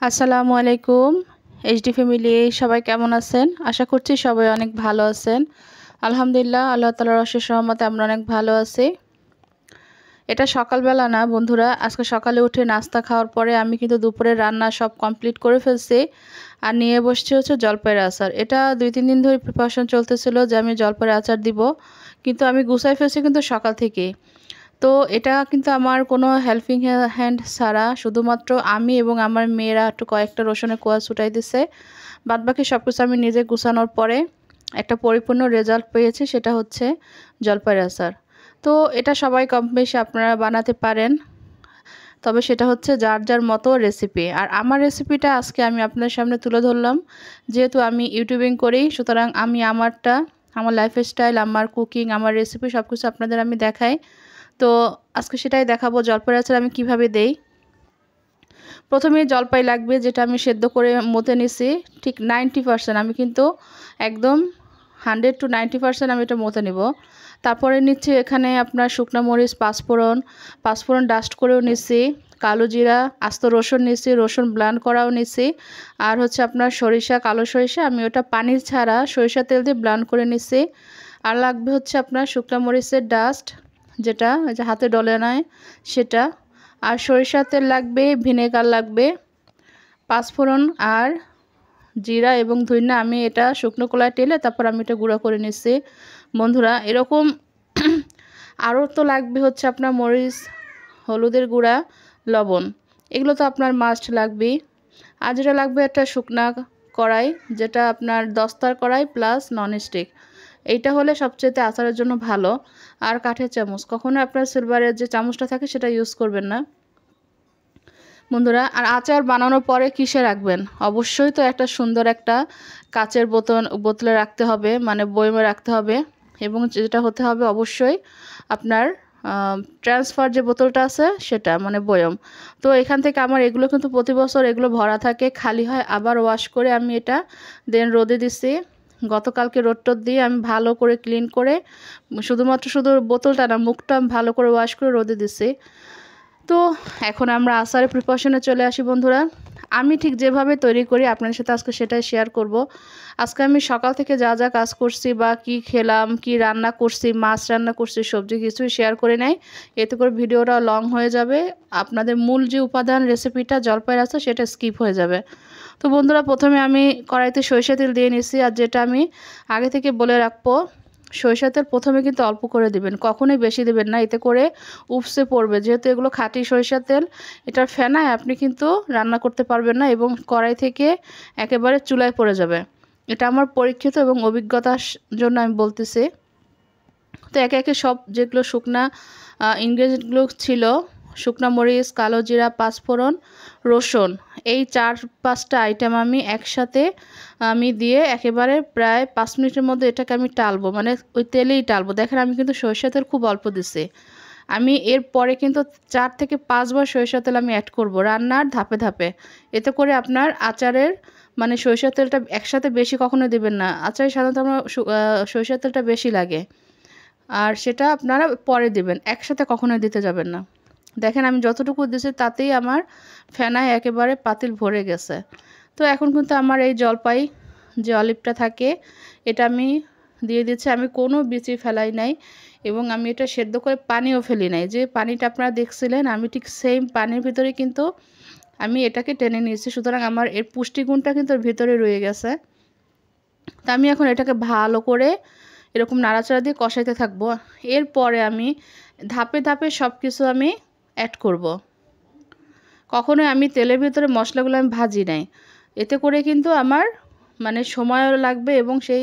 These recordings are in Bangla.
আসসালামু আলাইকুম। এইচডি ফ্যামিলি সবাই কেমন আছেন? আশা করছি সবাই অনেক ভালো আছেন। আলহামদুলিল্লাহ, আল্লাহ তাআলার অশেষ রহমতে আমরা অনেক ভালো আছি। এটা সকালবেলা না বন্ধুরা, আজকে সকালে উঠে নাস্তা খাওয়ার পরে আমি কিন্তু দুপুরের রান্না সব কমপ্লিট করে ফেলছি। আর নিয়ে বসছি হচ্ছে জলপাইয়ের আচার। এটা ২-৩ দিন ধরে প্রিপারেশন চলতেছিল যে আমি জলপাইয়ের আচার দিব। কিন্তু আমি গুছাই ফেলছি কিন্তু সকাল থেকেই। তো এটা কিন্তু আমার কোনো হেল্পিং হ্যান্ড ছাড়া শুধুমাত্র আমি এবং আমার মেয়েরা একটু কয়েকটা রসুনের কোয়া ছুটাই দিছে। বাদবাকি সব কিছু আমি নিজে গুছানোর পরে একটা পরিপূর্ণ রেজাল্ট পেয়েছি, সেটা হচ্ছে জলপাইয়ের আচার। তো এটা সবাই কম বেশি আপনারা বানাতে পারেন, তবে সেটা হচ্ছে যার যার মতো রেসিপি। আর আমার রেসিপিটা আজকে আমি আপনাদের সামনে তুলে ধরলাম, যেহেতু আমি ইউটিউবিং করি, সুতরাং আমি আমারটা, আমার লাইফস্টাইল, আমার কুকিং, আমার রেসিপি সব কিছু আপনাদের আমি দেখাই। তো আজকে সেটাই দেখাবো জলপাইয়ের আচার আমি কিভাবে দেই। প্রথমে জলপাই লাগবে, যেটা আমি সেদ্ধ করে মতে নিছি ঠিক 90%। আমি কিন্তু একদম 100 to 90% আমি এটা মতে নেব। তারপরে নিচ্ছি এখানে আপনার শুকনো মরিচ, পাঁচফোড়ন ডাস্ট করেও নিচ্ছি, কালো জিরা, আস্ত রসুন নিচ্ছি, রসুন ব্লান্ড করাও নিচ্ছি। আর হচ্ছে আপনার সরিষা, কালো সরিষা, আমি ওটা পানি ছাড়া সরিষা তেল দিয়ে ব্লান্ড করে নিচ্ছি। আর লাগবে হচ্ছে আপনার শুকনো মরিচের ডাস্ট, যেটা হাতে ডলে নেয় সেটা। আর সরিষার তেল লাগবে, ভিনেগার লাগবে, পাঁচফোড়ন আর জিরা এবং ধইনা আমি এটা শুকনো কলায় টেলে তারপর আমি এটা গুঁড়া করে নিচ্ছি বন্ধুরা। এরকম আরও তো লাগবে হচ্ছে আপনার মরিচ, হলুদের গুঁড়া, লবণ, এগুলো তো আপনার মাস্ট লাগবেই। আর যেটা লাগবে একটা শুকনা কড়াই, যেটা আপনার দস্তার কড়াই প্লাস ননস্টিক, এইটা হলে সবচেয়ে আচারের জন্য ভালো। আর কাঠের চামচ, কখনো আপনার সিলভারের যে চামচটা থাকে সেটা ইউজ করবেন না বন্ধুরা। আর আচার বানানোর পরে কিসে রাখবেন? অবশ্যই তো একটা সুন্দর একটা কাচের বোতলে রাখতে হবে, মানে বয়মে রাখতে হবে। এবং যেটা হতে হবে অবশ্যই আপনার ট্রান্সফার যে বোতলটা আছে সেটা, মানে বয়ম। তো এখান থেকে আমার এগুলো কিন্তু প্রতি বছর এগুলো ভরা থাকে, খালি হয়, আবার ওয়াশ করে আমি এটা দেন রোদে দিছি। গতকালকে রোদ টোদ দিয়ে আমি ভালো করে ক্লিন করে, শুধু বোতলটা না, মুখটা আমি ভালো করে ওয়াশ করে রোদে দিছি। তো এখন আমরা আচারের প্রিপারেশনে চলে আসি বন্ধুরা। আমি ঠিক যেভাবে তৈরি করি আপনাদের সাথে আজকে সেটাই শেয়ার করব। আজকে আমি সকাল থেকে যা যা কাজ করছি বা কি খেলাম, কি রান্না করছি, মাছ রান্না করছি, সবজি, কিছুই শেয়ার করে নাই। এতে করে ভিডিওটা লং হয়ে যাবে, আপনাদের মূল যে উপাদান রেসিপিটা জলপাইয়ের আছে সেটা স্কিপ হয়ে যাবে। তো বন্ধুরা, প্রথমে আমি কড়াইতে সরিষা তেল দিয়ে নিচ্ছি। আর যেটা আমি আগে থেকে বলে রাখবো, সরিষার তেল প্রথমে কিন্তু অল্প করে দিবেন, কখনোই বেশি দিবেন না, এতে করে উপসে পড়বে। যেহেতু এগুলো খাঁটি সরিষার তেল, এটার ফেনায় আপনি কিন্তু রান্না করতে পারবেন না এবং কড়াই থেকে একেবারে চুলায় পড়ে যাবে। এটা আমার পরীক্ষিত এবং অভিজ্ঞতার জন্য আমি বলতেছি। তো একে একে সব যেগুলো শুকনা ইনগ্রেডিয়েন্টগুলো ছিল, শুকনা মরিচ, কালো জিরা, পাঁচফোড়ন, রসুন, এই 4-5টা আইটেম আমি একসাথে দিয়ে একেবারে প্রায় 5 মিনিটের মধ্যে এটাকে আমি টালবো, মানে ওই তেলেই টালবো। দেখেন আমি কিন্তু সরিষা তেল খুব অল্প দিছি। আমি এর পরে কিন্তু 4 থেকে 5 বার সরিষা তেল আমি অ্যাড করব রান্নার ধাপে ধাপে। এতে করে আপনার আচারের, মানে সরিষার তেলটা একসাথে বেশি কখনো দিবেন না। আচারে সাধারণত আমরা সরিষার তেলটা বেশি লাগে, আর সেটা আপনারা পরে দিবেন, একসাথে কখনোই দিতে যাবেন না। দেখেন আমি যতটুকু দিয়েছি তাতেই আমার ফেনায় একেবারে পাতিল ভরে গেছে। তো এখন কিন্তু আমার এই জলপাই যে অলিভটা থাকে এটা আমি দিয়ে দিচ্ছি। আমি কোনো বিচি ফেলাই নাই এবং আমি এটা সেদ্ধ করে পানিও ফেলি নাই। যে পানিটা আপনারা দেখছিলেন, আমি ঠিক সেম পানির ভিতরে কিন্তু আমি এটাকে টেনে নিয়েছি, সুতরাং আমার এর পুষ্টিগুণটা কিন্তু এর ভিতরে রয়ে গেছে। তা আমি এখন এটাকে ভালো করে এরকম নাড়াচাড়া দিয়ে কষাইতে থাকবো। এরপরে আমি ধাপে ধাপে সব কিছু আমি অ্যাড করব। কখনোই আমি তেলের ভিতরে মশলাগুলো আমি ভাজি নাই। এতে করে কিন্তু আমার মানে সময়ও লাগবে এবং সেই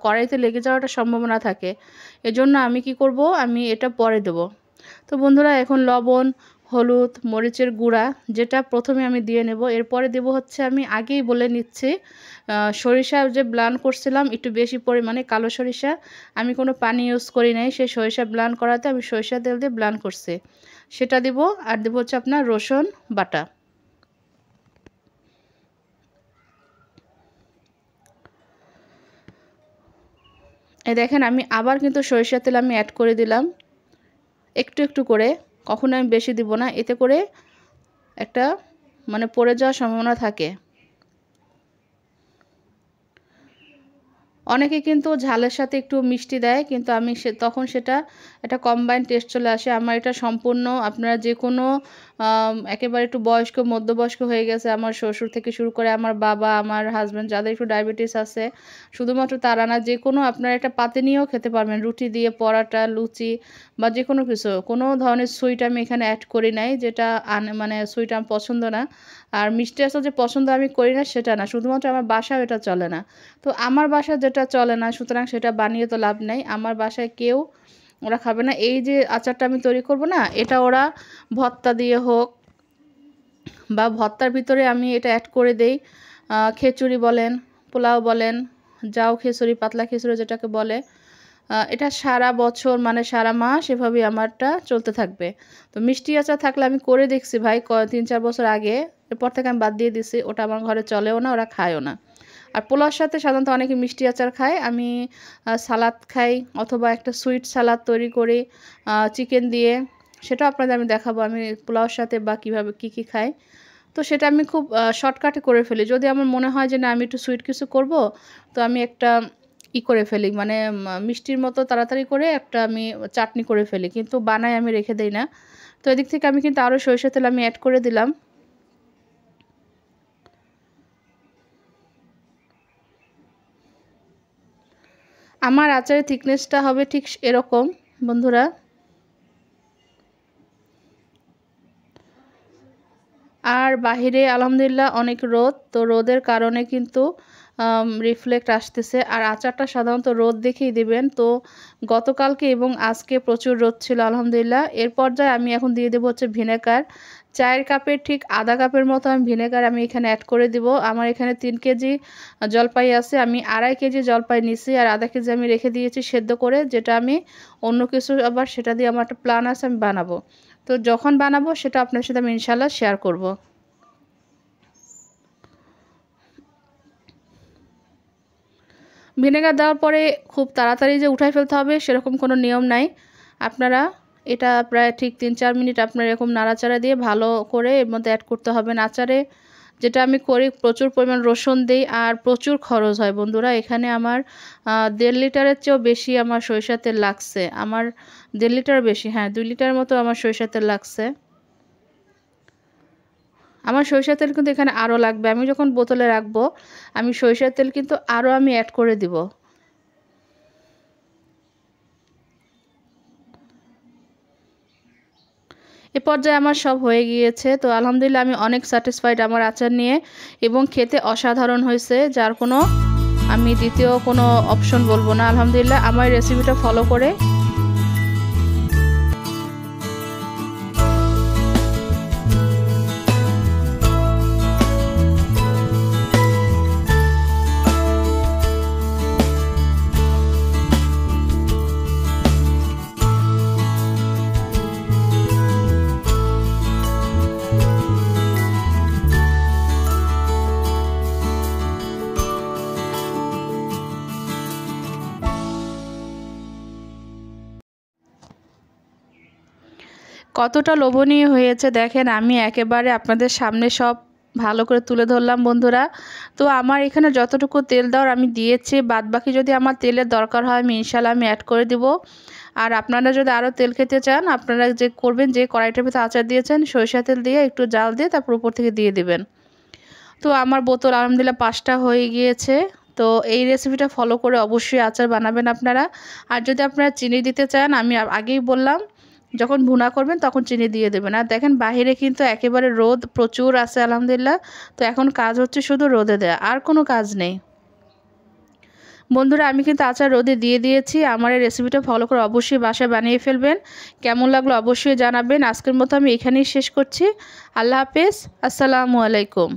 কড়াইতে লেগে যাওয়ার সম্ভাবনা থাকে। এজন্য আমি কি করব, আমি এটা পরে দেব। তো বন্ধুরা, এখন লবণ, হলুদ, মরিচের গুঁড়া যেটা প্রথমে আমি দিয়ে নেব। এরপরে দেব হচ্ছে, আমি আগেই বলে নিচ্ছি, সরিষা যে ব্লান্ড করছিলাম একটু বেশি পরিমাণে, কালো সরিষা, আমি কোনো পানি ইউজ করি নাই। সেই সরিষা ব্লান্ড করাতে আমি সরিষা তেল দিয়ে ব্লান্ড করছি, সেটা দেব। আর দেব হচ্ছে আপনার রসুন বাটা। এই দেখেন আমি আবার কিন্তু সরিষার তেল আমি অ্যাড করে দিলাম একটু একটু করে, কখনো আমি বেশি দিব না। এতে করে একটা মানে পড়ে যাওয়ার সম্ভাবনা থাকে। অনেকে কিন্তু ঝালের সাথে একটু মিষ্টি দেয়, কিন্তু আমি তখন সেটা একটা কম্বাইন্ড টেস্ট চলে আসে। আমার এটা সম্পূর্ণ আপনারা যে কোনো একেবারে একটু বয়স্ক মধ্যবয়স্ক হয়ে গেছে, আমার শ্বশুর থেকে শুরু করে আমার বাবা, আমার হাজব্যান্ড, যাদের একটু ডায়াবেটিস আছে, শুধুমাত্র তারা না, যে কোনো আপনারা একটা পাতে নিয়েও খেতে পারবেন, রুটি দিয়ে, পরাটা, লুচি বা যে কোনো কিছু। কোনো ধরনের সুইট আমি এখানে অ্যাড করি নাই, যেটা মানে সুইট আমার পছন্দ না। আর মিষ্টি আসলে যে পছন্দ আমি করি না সেটা না, শুধুমাত্র আমার বাসায় এটা চলে না। তো আমার বাসায় যেটা চলে না, সুতরাং সেটা বানিয়ে তো লাভ নেই। আমার বাসায় কেউ ওরা খাবে না। এই যে আচারটা আমি তৈরি করব না, এটা ওরা ভর্তা দিয়ে হোক বা ভর্তার ভিতরে আমি এটা অ্যাড করে দেই। খিচুড়ি বলেন, পোলাও বলেন, জাউ খিচুড়ি, পাতলা খিচুড়ি যেটাকে বলে, এটা সারা বছর মানে সারা মাস এভাবেই আমারটা চলতে থাকবে। তো মিষ্টি আচার থাকলে আমি করে দেখছি ভাই 3-4 বছর আগে, এরপর থেকে আমি বাদ দিয়ে দিছি। ওটা আমার ঘরে চলেও না, ওরা খায়ও না। আর পোলাওর সাথে সাধারণত অনেকে মিষ্টি আচার খায়, আমি সালাদ খাই, অথবা একটা সুইট সালাদ তৈরি করি চিকেন দিয়ে, সেটা আপনাদের আমি দেখাবো আমি পোলাওর সাথে বা কীভাবে কী খাই। তো সেটা আমি খুব শর্টকাটে করে ফেলি। যদি আমার মনে হয় যে না আমি একটু সুইট কিছু করব, তো আমি একটা করে ফেলি, মানে মিষ্টির মতো তাড়াতাড়ি করে একটা আমি চাটনি করে ফেলি, কিন্তু বানাই আমি রেখে দেই না। তো এদিক থেকে আমি কিন্তু আরও সরিষার তেল আমি অ্যাড করে দিলাম। আমার আচারের থিকনেসটা হবে ঠিক এরকম বন্ধুরা। আর বাহিরে আলহামদুলিল্লাহ অনেক রোদ, তো রোদের কারণে কিন্তু রিফ্লেক্ট আসতেছে। আর আচারটা সাধারণত রোদ দেখেই দিবেন। তো গতকালকে এবং আজকে প্রচুর রোদ ছিল আলহামদুলিল্লাহ। এর পর্যায়ে আমি এখন দিয়ে দেবো হচ্ছে ভিনেগার। চায়ের কাপের ঠিক আধা কাপের মতো আমি ভিনেগার আমি এখানে অ্যাড করে দিব। আমার এখানে 3 কেজি জলপাই আছে, আমি 2.5 কেজি জলপাই নিছি, আর আধা কেজি আমি রেখে দিয়েছি সেদ্ধ করে, যেটা আমি অন্য কিছু আবার সেটা দিয়ে আমার একটা প্ল্যান আছে, আমি বানাবো। তো যখন বানাবো সেটা আপনার সাথে আমি ইনশাল্লাহ শেয়ার করব। ভিনেগার দেওয়ার পরে খুব তাড়াতাড়ি যে উঠাই ফেলতে হবে সেরকম কোনো নিয়ম নাই। আপনারা এটা প্রায় ঠিক 3-4 মিনিট আপনার এরকম নাড়াচাড়া দিয়ে ভালো করে এর মধ্যে অ্যাড করতে হবে। আচারে যেটা আমি করি, প্রচুর পরিমাণ রসুন দিই আর প্রচুর খরচ হয় বন্ধুরা। এখানে আমার 1.5 লিটারের চেয়েও বেশি আমার সরিষার তেল লাগছে। আমার 1.5 লিটার বেশি, হ্যাঁ 2 লিটার মতো আমার সরিষার তেল লাগছে। আমার সরিষার তেল কিন্তু এখানে আরও লাগবে। আমি যখন বোতলে রাখবো, আমি সরিষার তেল কিন্তু আরও আমি অ্যাড করে দিব। এ পর্যায়ে আমার সব হয়ে গিয়েছে। তো আলহামদুলিল্লাহ আমি অনেক স্যাটিসফাইড আমার আচার নিয়ে, এবং খেতে অসাধারণ হয়েছে, যার কোনো আমি দ্বিতীয় কোনো অপশন বলবো না। আলহামদুলিল্লাহ আমার রেসিপিটা ফলো করে কতটা লোভনীয় হয়েছে দেখেন। আমি একেবারে আপনাদের সামনে সব ভালো করে তুলে ধরলাম বন্ধুরা। তো আমার এখানে যতটুকু তেল দেওয়ার আমি দিয়েছি, বাদবাকি যদি আমার তেলের দরকার হয় আমি ইনশাল্লাহ আমি অ্যাড করে দিব। আর আপনারা যদি আরও তেল খেতে চান, আপনারা যে করবেন, যে কড়াইটার ভিতরে আচার দিয়েছেন সরিষা তেল দিয়ে একটু জাল দিয়ে তারপর উপর থেকে দিয়ে দিবেন। তো আমার বোতল আলহামদুলিল্লাহ 5টা হয়ে গিয়েছে। তো এই রেসিপিটা ফলো করে অবশ্যই আচার বানাবেন আপনারা। আর যদি আপনারা চিনি দিতে চান, আমি আগেই বললাম যখন ভুনা করবেন তখন চিনি দিয়ে দেবেন। আর দেখেন বাহিরে কিন্তু একেবারে রোদ প্রচুর আছে আলহামদুলিল্লাহ। তো এখন কাজ হচ্ছে শুধু রোদে দেয়া, আর কোনো কাজ নেই বন্ধুরা। আমি কিন্তু আচার রোদে দিয়ে দিয়েছি। আমার এই রেসিপিটা ফলো করে অবশ্যই বাসায় বানিয়ে ফেলবেন। কেমন লাগলো অবশ্যই জানাবেন। আজকের মতো আমি এখানেই শেষ করছি। আল্লাহ হাফেজ, আসসালামু আলাইকুম।